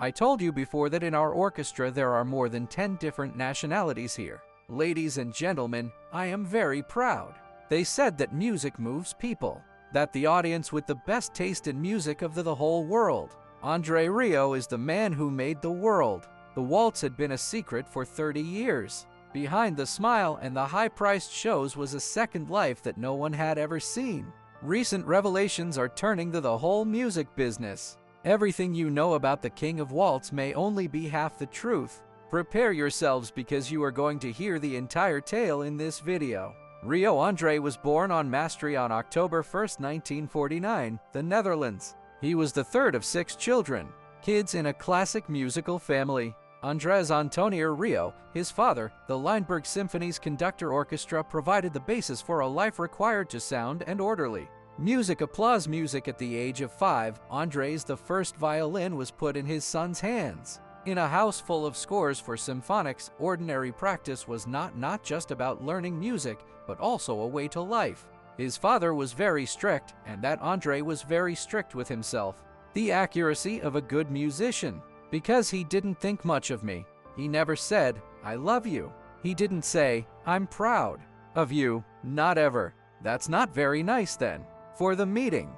I told you before that in our orchestra there are more than 10 different nationalities here. Ladies and gentlemen, I am very proud. They said that music moves people, that the audience with the best taste in music of the whole world. Andre Rieu is the man who made the world. The waltz had been a secret for 30 years. Behind the smile and the high-priced shows was a second life that no one had ever seen. Recent revelations are turning to the whole music business. Everything you know about the King of Waltz may only be half the truth. Prepare yourselves because you are going to hear the entire tale in this video. Rieu Andre was born on Maastricht on October 1, 1949, the Netherlands. He was the third of 6 children, kids in a classic musical family. Andres Antonio Rieu, his father, the Lineberg Symphony's conductor orchestra, provided the basis for a life required to sound and orderly. Music at the age of 5, Andre's the first violin was put in his son's hands. In a house full of scores for symphonics, ordinary practice was not just about learning music, but also a way to life. His father was very strict, and that Andre was very strict with himself. The accuracy of a good musician. Because he didn't think much of me. He never said, "I love you." He didn't say, "I'm proud of you." Not ever. That's not very nice then. For the meeting.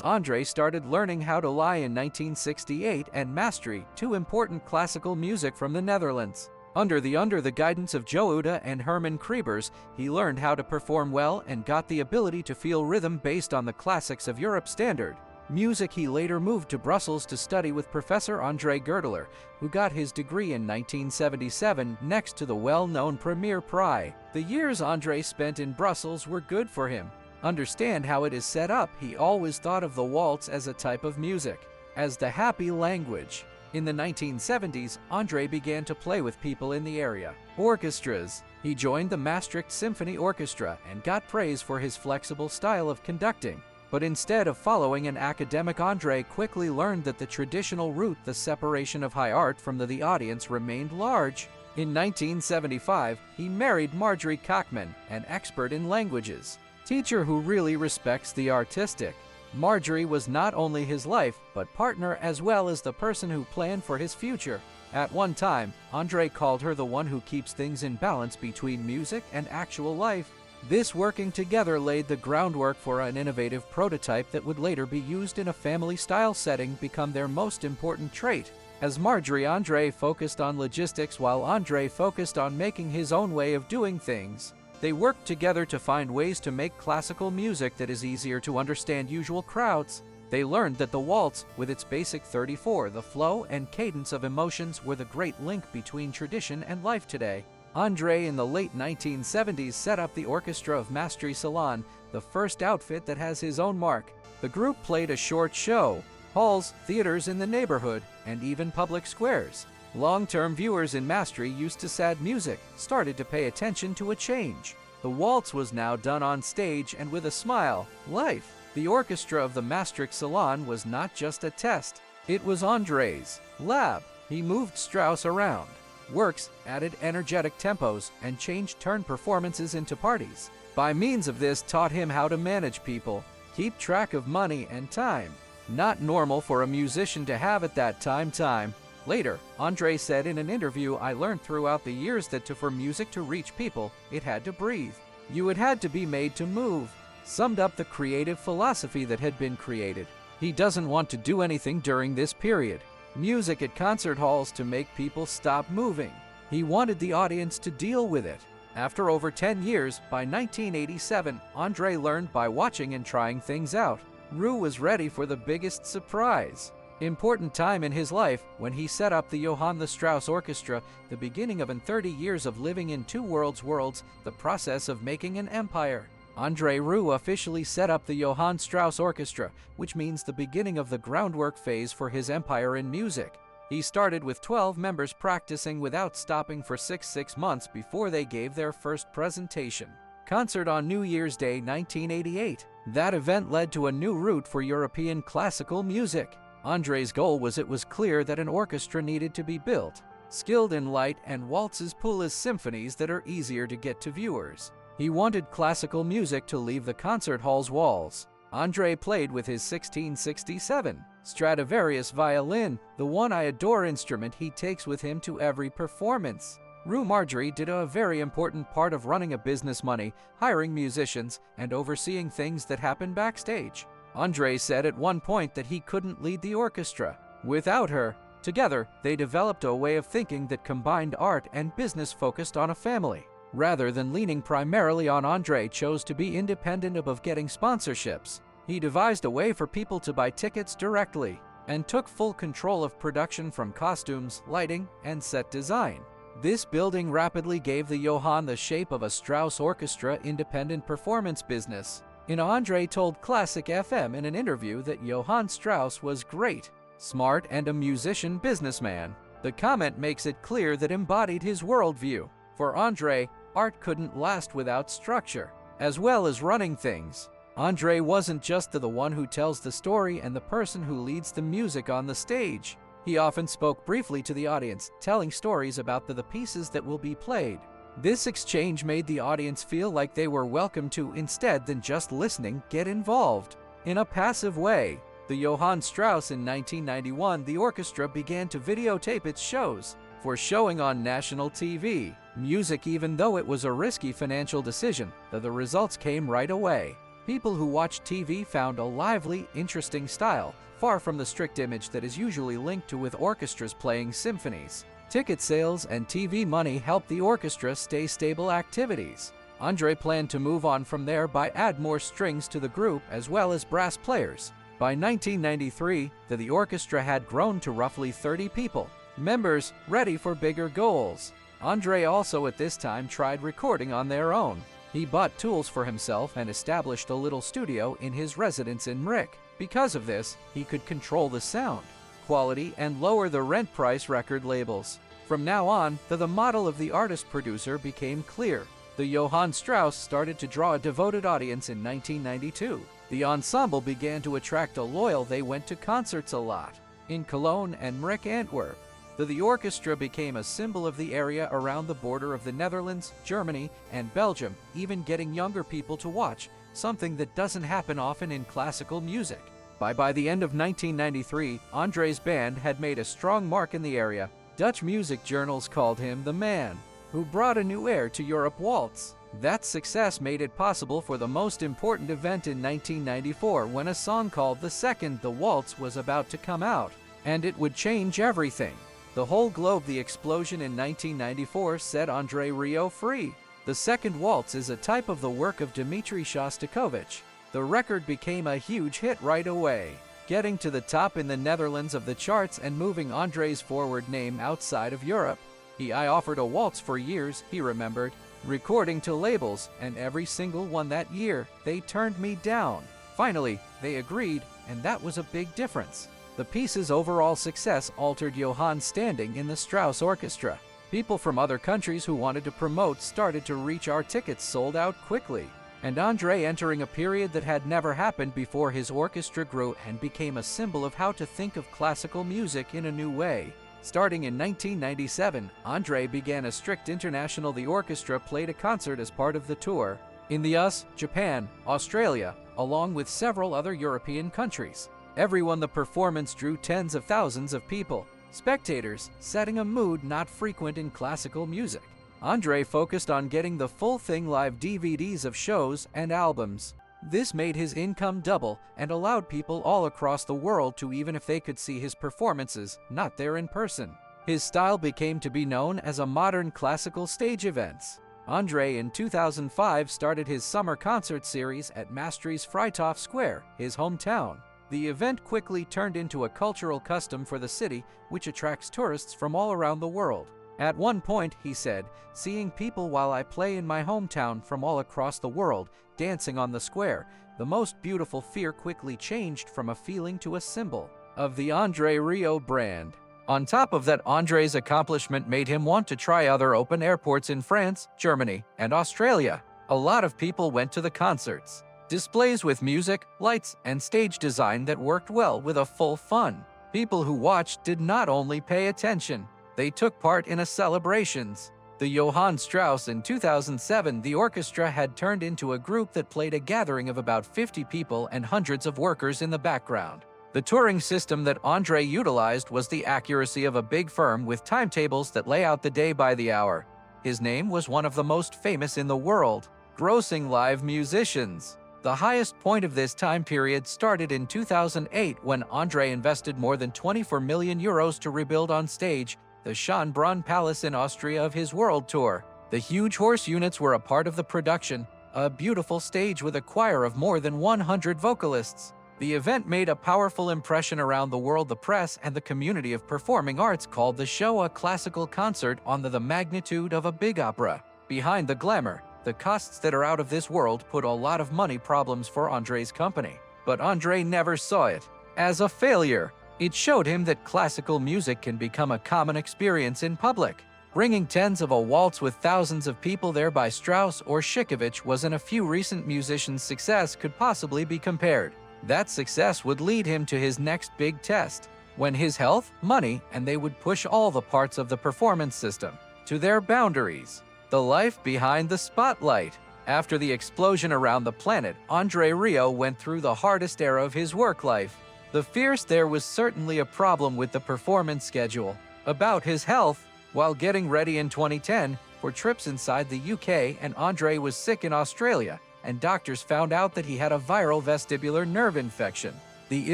Andre started learning how to lie in 1968 and Maastricht, 2 important classical music from the Netherlands. Under the guidance of Johann and Herman Kriebers, he learned how to perform well and got the ability to feel rhythm based on the classics of Europe standard music. He later moved to Brussels to study with Professor Andre Gerdeler, who got his degree in 1977 next to the well-known Premier Pry. The years Andre spent in Brussels were good for him. Understand how it is set up. He always thought of the waltz as a type of music, as the happy language. In the 1970s, Andre began to play with people in the area. Orchestras. He joined the Maastricht Symphony Orchestra and got praise for his flexible style of conducting. But instead of following an academic, Andre quickly learned that the traditional route, the separation of high art from the audience, remained large. In 1975, he married Marjorie Kochman, an expert in languages, teacher who really respects the artistic. Marjorie was not only his life, but partner as well as the person who planned for his future. At one time, Andre called her the one who keeps things in balance between music and actual life. This working together laid the groundwork for an innovative prototype that would later be used in a family-style setting, become their most important trait. As Andre focused on logistics while Andre focused on making his own way of doing things. They worked together to find ways to make classical music that is easier to understand usual crowds. They learned that the waltz, with its basic 34, the flow and cadence of emotions, were the great link between tradition and life today. Andre in the late 1970s set up the Orchestra of Maastricht Salon, the first outfit that has his own mark. The group played a short show, halls, theaters in the neighborhood, and even public squares. Long-term viewers in Maastricht used to sad music, started to pay attention to a change. The waltz was now done on stage and with a smile, life. The orchestra of the Maastricht Salon was not just a test. It was Andre's lab. He moved Strauss around works, added energetic tempos, and changed turn performances into parties. By means of this, taught him how to manage people, keep track of money and time. Not normal for a musician to have at that time. Later, Andre said in an interview, "I learned throughout the years that for music to reach people, it had to breathe. It had to be made to move." Summed up the creative philosophy that had been created. He doesn't want to do anything during this period. Music at concert halls to make people stop moving. He wanted the audience to deal with it. After over 10 years, by 1987, Andre learned by watching and trying things out. Rieu was ready for the biggest surprise. Important time in his life when he set up the Johann Strauss Orchestra, the beginning of 30 years of living in two worlds, the process of making an empire. Andre Rieu officially set up the Johann Strauss Orchestra, which means the beginning of the groundwork phase for his empire in music. He started with 12 members practicing without stopping for six months before they gave their first presentation. Concert on New Year's Day 1988. That event led to a new route for European classical music. Andre's goal was it was clear that an orchestra needed to be built, skilled in light and waltzes, Palace symphonies that are easier to get to viewers. He wanted classical music to leave the concert hall's walls. Andre played with his 1667 Stradivarius violin, the one I adore instrument he takes with him to every performance. Rue Marjorie did a very important part of running a business money, hiring musicians, and overseeing things that happen backstage. Andre said at one point that he couldn't lead the orchestra without her. Together, they developed a way of thinking that combined art and business focused on a family. Rather than leaning primarily on, Andre chose to be independent of getting sponsorships. He devised a way for people to buy tickets directly and took full control of production from costumes, lighting, and set design. This building rapidly gave the Johann the shape of a Strauss Orchestra independent performance business. Andre told Classic FM in an interview that Johann Strauss was great, smart, and a musician businessman. The comment makes it clear that embodied his worldview. For Andre, art couldn't last without structure, as well as running things. Andre wasn't just the one who tells the story and the person who leads the music on the stage. He often spoke briefly to the audience, telling stories about the pieces that will be played. This exchange made the audience feel like they were welcome to, instead than just listening, get involved. In a passive way, the Johann Strauss in 1991, the orchestra began to videotape its shows for showing on national TV. Music, even though it was a risky financial decision, the results came right away. People who watched TV found a lively, interesting style, far from the strict image that is usually linked to with orchestras playing symphonies. Ticket sales and TV money helped the orchestra stay stable activities. Andre planned to move on from there by add more strings to the group as well as brass players. By 1993, the orchestra had grown to roughly 30 people, members ready for bigger goals. Andre also at this time tried recording on their own. He bought tools for himself and established a little studio in his residence in Maastricht. Because of this, he could control the sound quality and lower the rent price record labels. From now on, the model of the artist-producer became clear. The Johann Strauss started to draw a devoted audience in 1992. The ensemble began to attract a loyal. They went to concerts a lot in Cologne and Maastricht, Antwerp. The orchestra became a symbol of the area around the border of the Netherlands, Germany, and Belgium, even getting younger people to watch, something that doesn't happen often in classical music. By the end of 1993, Andre's band had made a strong mark in the area. Dutch music journals called him the man who brought a new air to Europe. Waltz. That success made it possible for the most important event in 1994, when a song called The Waltz was about to come out, and it would change everything. The whole globe. The explosion in 1994 set Andre Rieu free. The Second Waltz is a type of the work of Dmitri Shostakovich. The record became a huge hit right away, getting to the top in the Netherlands of the charts and moving Andre's forward name outside of Europe. I offered a waltz for years, he remembered, recording to labels, and every single one that year, they turned me down. Finally, they agreed, and that was a big difference. The piece's overall success altered Johann's standing in the Strauss Orchestra. People from other countries who wanted to promote started to reach. Our tickets sold out quickly, and Andre entering a period that had never happened before. His orchestra grew and became a symbol of how to think of classical music in a new way. Starting in 1997, Andre began a strict international. The orchestra played a concert as part of the tour in the US, Japan, Australia, along with several other European countries. The performance drew tens of thousands of people, spectators, setting a mood not frequent in classical music. Andre focused on getting the full thing, live DVDs of shows and albums. This made his income double and allowed people all across the world to, even if they could see his performances, not there in person. His style became to be known as a modern classical stage events. Andre in 2005 started his summer concert series at Maastricht's Vrijthof Square, his hometown. The event quickly turned into a cultural custom for the city, which attracts tourists from all around the world. At one point, he said, "Seeing people while I play in my hometown from all across the world, dancing on the square, the most beautiful fear quickly changed from a feeling to a symbol of the Andre Rieu brand." On top of that, Andre's accomplishment made him want to try other open airports in France, Germany, and Australia. A lot of people went to the concerts. Displays with music, lights, and stage design that worked well with a full fun. People who watched did not only pay attention, they took part in celebrations. The Johann Strauss in 2007, the orchestra had turned into a group that played a gathering of about 50 people and hundreds of workers in the background. The touring system that Andre utilized was the accuracy of a big firm with timetables that lay out the day by the hour. His name was one of the most famous in the world, grossing live musicians. The highest point of this time period started in 2008 when Andre invested more than 24 million euros to rebuild on stage the Schönbrunn Palace in Austria of his world tour. The huge horse units were a part of the production, a beautiful stage with a choir of more than 100 vocalists. The event made a powerful impression around the world. The press and the community of performing arts called the show a classical concert on the magnitude of a big opera. Behind the glamour, the costs that are out of this world put a lot of money problems for Andre's company. But Andre never saw it as a failure. It showed him that classical music can become a common experience in public. Bringing tens of a waltz with thousands of people there by Strauss or Schickovich was in a few recent musicians' success could possibly be compared. That success would lead him to his next big test, when his health, money, and they would push all the parts of the performance system to their boundaries. The life behind the spotlight. After the explosion around the planet, Andre Rieu went through the hardest era of his work life. The fierce there was certainly a problem with the performance schedule. About his health, while getting ready in 2010 for trips inside the UK, and Andre was sick in Australia, and doctors found out that he had a viral vestibular nerve infection. The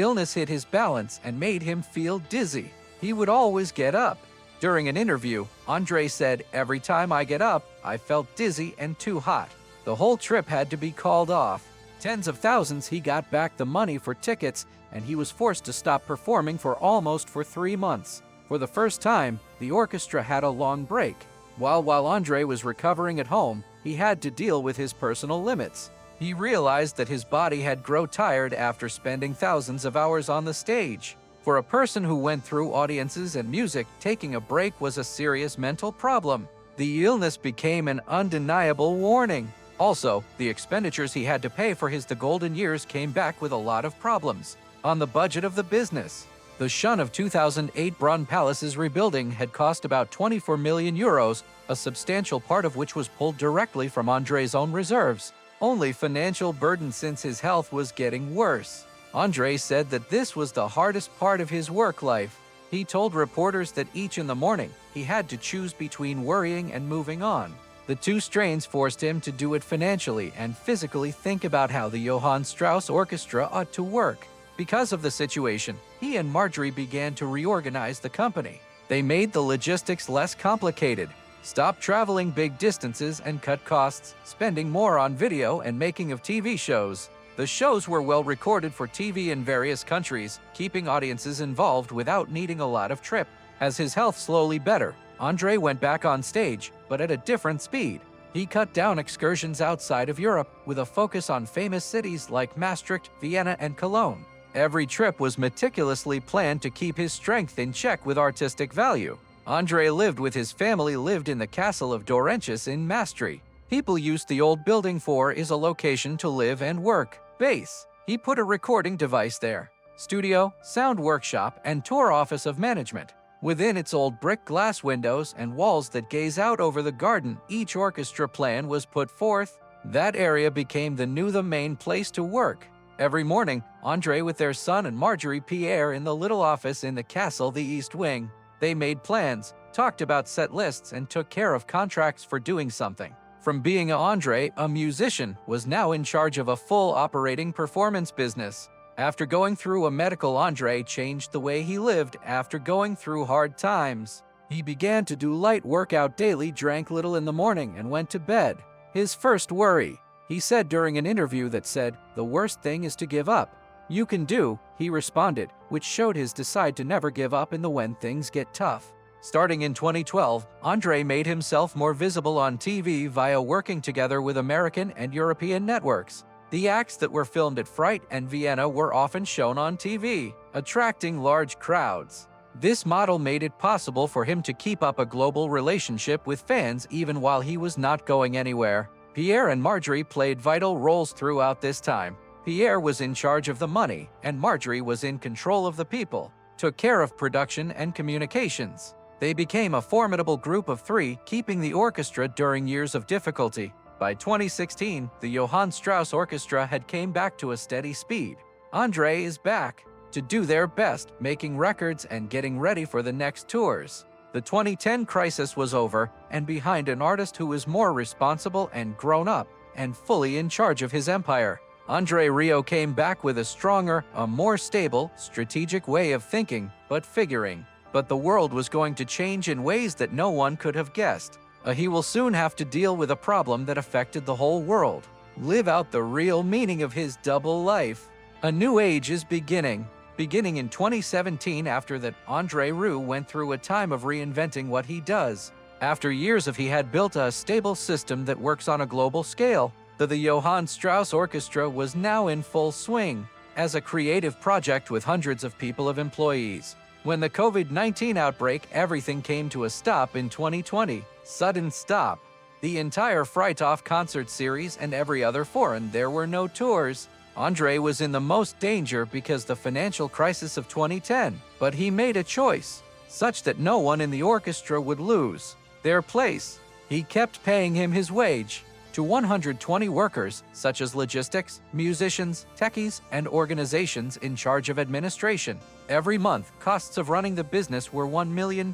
illness hit his balance and made him feel dizzy. He would always get up. During an interview, Andre said, "Every time I get up, I felt dizzy and too hot." The whole trip had to be called off. Tens of thousands, he got back the money for tickets, and he was forced to stop performing for almost 3 months. For the first time, the orchestra had a long break. While Andre was recovering at home, he had to deal with his personal limits. He realized that his body had grown tired after spending thousands of hours on the stage. For a person who went through audiences and music, taking a break was a serious mental problem. The illness became an undeniable warning. Also, the expenditures he had to pay for the golden years came back with a lot of problems on the budget of the business. The Schönbrunn of 2008 Brunn Palace's rebuilding had cost about 24 million euros, a substantial part of which was pulled directly from Andre's own reserves. Only financial burden since his health was getting worse. Andre said that this was the hardest part of his work life. He told reporters that each in the morning, he had to choose between worrying and moving on. The two strains forced him to do it financially and physically think about how the Johann Strauss Orchestra ought to work. Because of the situation, he and Marjorie began to reorganize the company. They made the logistics less complicated, stopped traveling big distances and cut costs, spending more on video and making of TV shows. The shows were well recorded for TV in various countries, keeping audiences involved without needing a lot of trip. As his health slowly bettered, Andre went back on stage, but at a different speed. He cut down excursions outside of Europe, with a focus on famous cities like Maastricht, Vienna, and Cologne. Every trip was meticulously planned to keep his strength in check with artistic value. Andre lived with his family lived in the castle of Dorentius in Maastricht. People used the old building for is a location to live and work. Base. He put a recording device there. Studio, sound workshop, and tour office of management. Within its old brick glass windows and walls that gaze out over the garden, each orchestra plan was put forth. That area became the main place to work. Every morning, Andre with their son and Marjorie Pierre in the little office in the castle, the East Wing. They made plans, talked about set lists, and took care of contracts for doing something. From being Andre, a musician, was now in charge of a full operating performance business. After going through a medical, Andre changed the way he lived after going through hard times. He began to do light workout daily, drank little in the morning, and went to bed. His first worry. He said during an interview that said, "The worst thing is to give up." "You can do," he responded, which showed his decide to never give up in the when things get tough. Starting in 2012, Andre made himself more visible on TV via working together with American and European networks. The acts that were filmed at Fright and Vienna were often shown on TV, attracting large crowds. This model made it possible for him to keep up a global relationship with fans even while he was not going anywhere. Pierre and Marjorie played vital roles throughout this time. Pierre was in charge of the money, and Marjorie was in control of the people, took care of production and communications. They became a formidable group of three, keeping the orchestra during years of difficulty. By 2016, the Johann Strauss Orchestra had came back to a steady speed. Andre is back. to do their best, making records and getting ready for the next tours. The 2010 crisis was over, and behind an artist who is more responsible and grown up, and fully in charge of his empire. Andre Rieu came back with a stronger, a more stable, strategic way of thinking, but figuring. But the world was going to change in ways that no one could have guessed. He will soon have to deal with a problem that affected the whole world. Live out the real meaning of his double life. A new age is beginning. Beginning in 2017, after that, Andre Rieu went through a time of reinventing what he does. After years he had built a stable system that works on a global scale. The Johann Strauss Orchestra was now in full swing, as a creative project with hundreds of people of employees. When the COVID-19 outbreak, everything came to a stop in 2020. Sudden stop. The entire Freithof concert series and every other foreign, there were no tours. Andre was in the most danger because the financial crisis of 2010, but he made a choice, such that no one in the orchestra would lose their place. He kept paying him his wage. To 120 workers, such as logistics, musicians, techies, and organizations in charge of administration. Every month, costs of running the business were $1 million.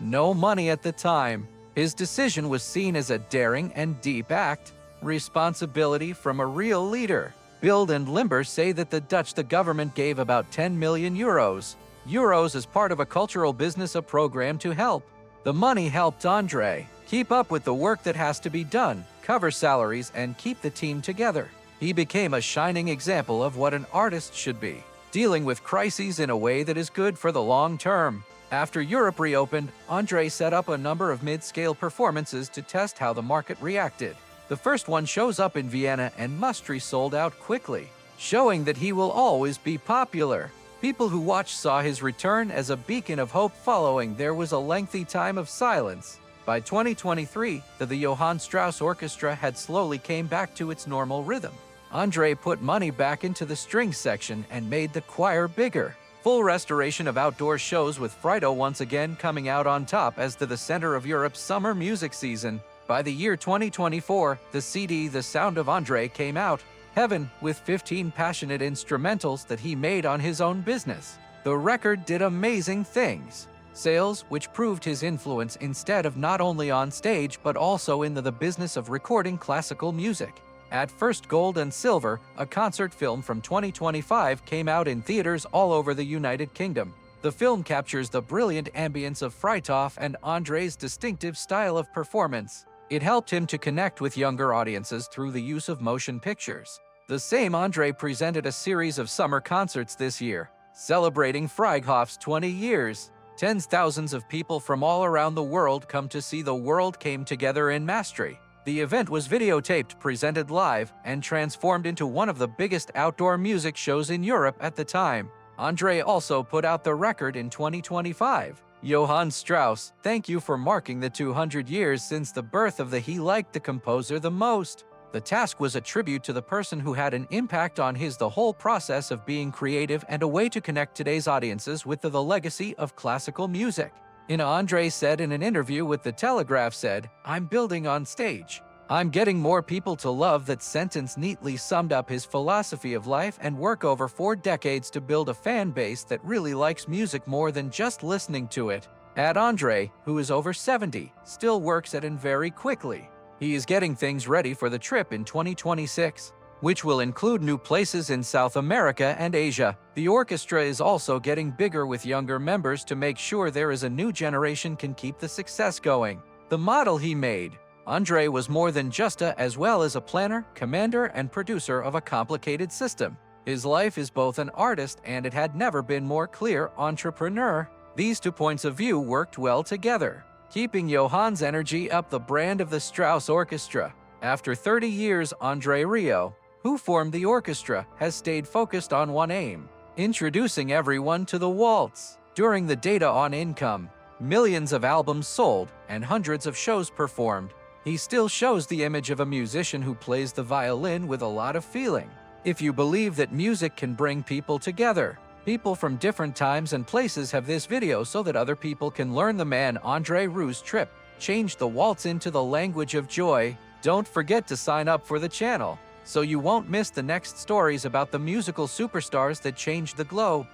No money at the time. His decision was seen as a daring and deep act. Responsibility from a real leader. Bild and Limber say that the government gave about 10 million euros. Euros as part of a cultural business program to help. The money helped Andre keep up with the work that has to be done, cover salaries, and keep the team together. He became a shining example of what an artist should be, dealing with crises in a way that is good for the long term. After Europe reopened, Andre set up a number of mid-scale performances to test how the market reacted. The first one shows up in Vienna and Maastricht sold out quickly, showing that he will always be popular. People who watched saw his return as a beacon of hope following there was a lengthy time of silence. By 2023, the Johann Strauss Orchestra had slowly came back to its normal rhythm. Andre put money back into the string section and made the choir bigger. Full restoration of outdoor shows with Freithof once again coming out on top as the center of Europe's summer music season. By the year 2024, the CD The Sound of Andre came out. Heaven, with 15 passionate instrumentals that he made on his own business. The record did amazing things. Sales, which proved his influence instead of not only on stage but also in the business of recording classical music. At first Gold and Silver, a concert film from 2025, came out in theaters all over the United Kingdom. The film captures the brilliant ambience of Freithof and Andre's distinctive style of performance. It helped him to connect with younger audiences through the use of motion pictures. The same Andre presented a series of summer concerts this year, celebrating Freithof's 20 years. Tens of thousands of people from all around the world come to see The World Came Together in Maastricht. The event was videotaped, presented live, and transformed into one of the biggest outdoor music shows in Europe at the time. Andre also put out the record in 2025. Johann Strauss, thank you for marking the 200 years since the birth of he liked the composer the most. The task was a tribute to the person who had an impact on the whole process of being creative and a way to connect today's audiences with the legacy of classical music. Andre said in an interview with The Telegraph said, "I'm building on stage. I'm getting more people to love." That sentence neatly summed up his philosophy of life and work over 4 decades to build a fan base that really likes music more than just listening to it. Andre, who is over 70, still works at it very quickly. He is getting things ready for the trip in 2026, which will include new places in South America and Asia. The orchestra is also getting bigger with younger members to make sure there is a new generation can keep the success going. The model he made. Andre was more than just as well as a planner, commander, and producer of a complicated system. His life is both an artist and it had never been more clear entrepreneur. These 2 points of view worked well together, keeping Johann's energy up the brand of the Strauss Orchestra. After 30 years, Andre Rieu, who formed the orchestra, has stayed focused on one aim: introducing everyone to the waltz. During the data on income, millions of albums sold, and hundreds of shows performed, he still shows the image of a musician who plays the violin with a lot of feeling. If you believe that music can bring people together, people from different times and places, have this video so that other people can learn the man Andre Rieu's trip. Change the waltz into the language of joy. Don't forget to sign up for the channel. so you won't miss the next stories about the musical superstars that changed the globe.